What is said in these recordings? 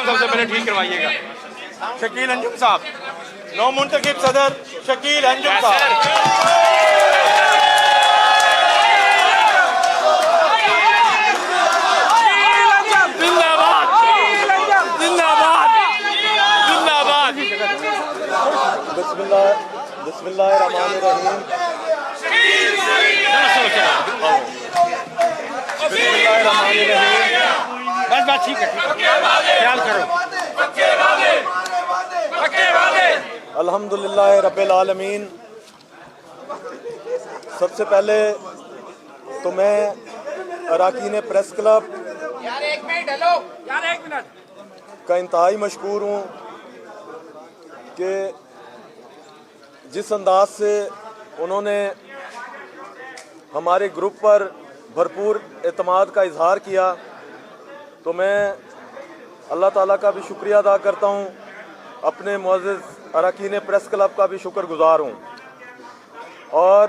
System सबसे पहले ठीक करवाइएगा। शकील अंजुम साहब, नौ मुंतखब सदर शकील अंजुम साहब। बिस्मिल्लाहिर्रहमानिर्रहीम। बस बात ठीक है, ख्याल करो। अल्हम्दुलिल्लाह रब्बिल आलमीन। सबसे पहले तो मैं अराकीन प्रेस क्लब का इंतहाई मशकूर हूँ कि जिस अंदाज से उन्होंने हमारे ग्रुप पर भरपूर एतमाद का इजहार किया, तो मैं अल्लाह ताला का भी शुक्रिया अदा करता हूँ, अपने मुअज़्ज़िज़ अराकीन प्रेस क्लब का भी शुक्रगुज़ार हूँ। और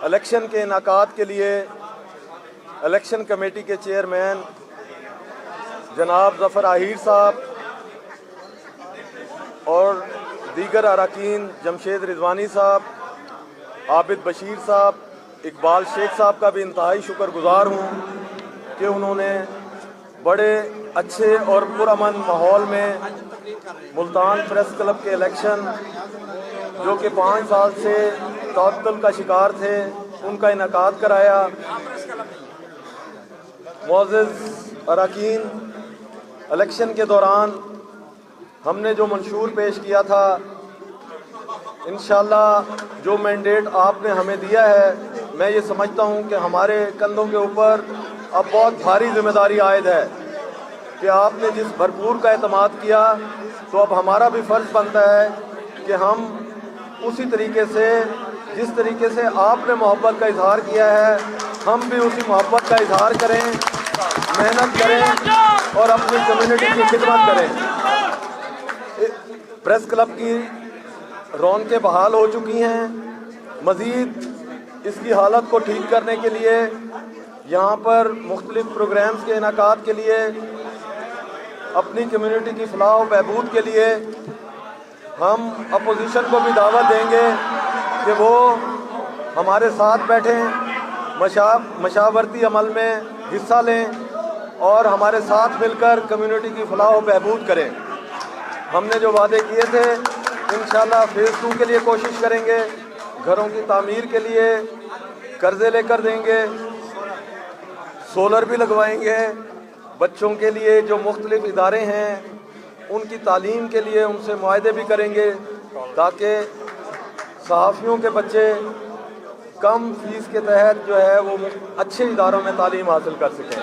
इलेक्शन के इनेकाद के लिए इलेक्शन कमेटी के चेयरमैन जनाब ज़फ़र आहिर साहब और दीगर अराकीन जमशेद रिजवानी साहब, आबिद बशीर साहब, इकबाल शेख साहब का भी इंतहाई शुक्रगुज़ार हूँ कि उन्होंने बड़े अच्छे और पुरअमन माहौल में मुल्तान प्रेस क्लब के इलेक्शन, जो कि 5 साल से तअत्तुल का शिकार थे, उनका इनेकाद कराया। मुअज़्ज़िज़ अराकीन, इलेक्शन के दौरान हमने जो मंशूर पेश किया था, इंशाअल्लाह जो मैंडेट आपने हमें दिया है, मैं ये समझता हूँ कि हमारे कंधों के ऊपर अब बहुत भारी जिम्मेदारी आयद है कि आपने जिस भरपूर का एतमाद किया, तो अब हमारा भी फ़र्ज़ बनता है कि हम उसी तरीके से, जिस तरीके से आपने मोहब्बत का इजहार किया है, हम भी उसी मोहब्बत का इजहार करें, मेहनत करें और अपनी कम्युनिटी की खिदमत करें। प्रेस क्लब की रौनकें बहाल हो चुकी हैं। मज़ीद इसकी हालत को ठीक करने के लिए यहाँ पर मुख्तलिफ़ प्रोग्राम्स के इनेकाद के लिए, अपनी कम्युनिटी की फलाह व बहबूद के लिए हम अपोजिशन को भी दावत देंगे कि वो हमारे साथ बैठें, मशावरती अमल में हिस्सा लें और हमारे साथ मिलकर कम्युनिटी की फलाह व बहबूद करें। हमने जो वादे किए थे, इंशाअल्लाह फेज़ 2 के लिए कोशिश करेंगे, घरों की तामीर के लिए कर्ज़े लेकर देंगे, सोलर भी लगवाएंगे, बच्चों के लिए जो मुख्तलिफ इदारे हैं उनकी तालीम के लिए उनसे मुआहदे भी करेंगे, ताकि सहाफ़ियों के बच्चे कम फ़ीस के तहत जो है वो अच्छे इदारों में तालीम हासिल कर सकें।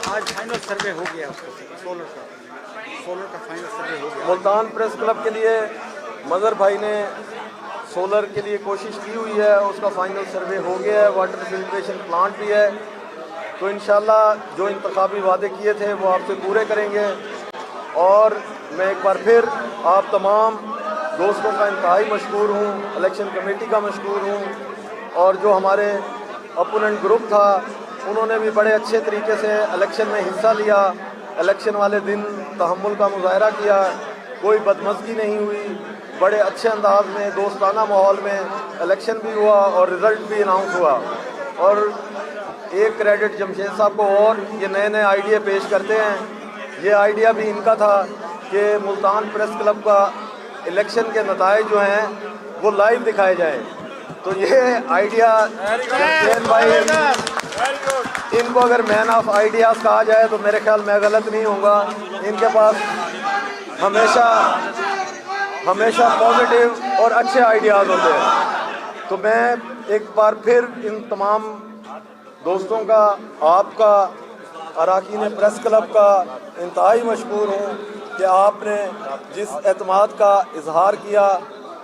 आज फाइनल सर्वे हो गया उसका, सोलर का फाइनल सर्वे हो गया। मुल्तान प्रेस क्लब के लिए मज़हर भाई ने सोलर के लिए कोशिश की हुई है, उसका फाइनल सर्वे हो गया है, वाटर फिल्ट्रेशन प्लांट भी है। तो इंशाअल्लाह जो इंतखाबी वादे किए थे वो आपसे पूरे करेंगे। और मैं एक बार फिर आप तमाम दोस्तों का इंतहाई मशकूर हूँ, इलेक्शन कमेटी का मशकूर हूँ, और जो हमारे अपोनेंट ग्रुप था उन्होंने भी बड़े अच्छे तरीके से इलेक्शन में हिस्सा लिया। इलेक्शन वाले दिन तहम्मुल का मुजाहरा किया, कोई बदमज़गी नहीं हुई, बड़े अच्छे अंदाज में दोस्ताना माहौल में इलेक्शन भी हुआ और रिज़ल्ट भी अनाउंस हुआ। और एक क्रेडिट जमशेद साहब को, और ये नए नए आइडिया पेश करते हैं। ये आइडिया भी इनका था कि मुल्तान प्रेस क्लब का इलेक्शन के नताइज जो हैं वो लाइव दिखाए जाएँ। तो ये आइडिया जमशेद भाई, इनको अगर मैन ऑफ आइडियाज़ कहा जाए तो मेरे ख्याल में गलत नहीं होगा। इनके पास हमेशा पॉजिटिव और अच्छे आइडियाज़ होते हैं। तो मैं एक बार फिर इन तमाम दोस्तों का, आपका, अराकीन प्रेस क्लब का इंतहाई मशकूर हूँ कि आपने जिस एतमाद का इजहार किया।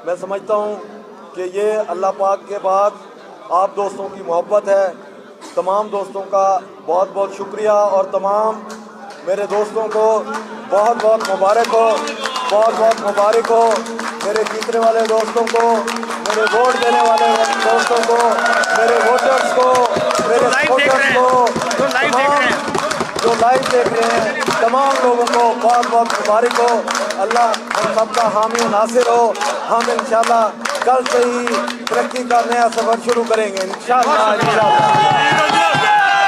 मैं समझता हूँ कि ये अल्लाह पाक के बाद आप दोस्तों की मोहब्बत है। तमाम दोस्तों का बहुत बहुत शुक्रिया, और तमाम मेरे दोस्तों को बहुत बहुत मुबारक हो, बहुत बहुत मुबारक हो। मेरे जीतने वाले दोस्तों को, मेरे वोट देने वाले दोस्तों को, मेरे वोटर्स को, मेरे सपोर्टर्स को, جو لائیو دیکھ رہے ہیں تمام لوگوں کو بہت بہت مبارک ہو. اللہ ہم سب کا حامی و ناصر ہو. ہم انشاءاللہ کل سے ہی ترقی کا نیا سفر شروع کریں گے انشاءاللہ.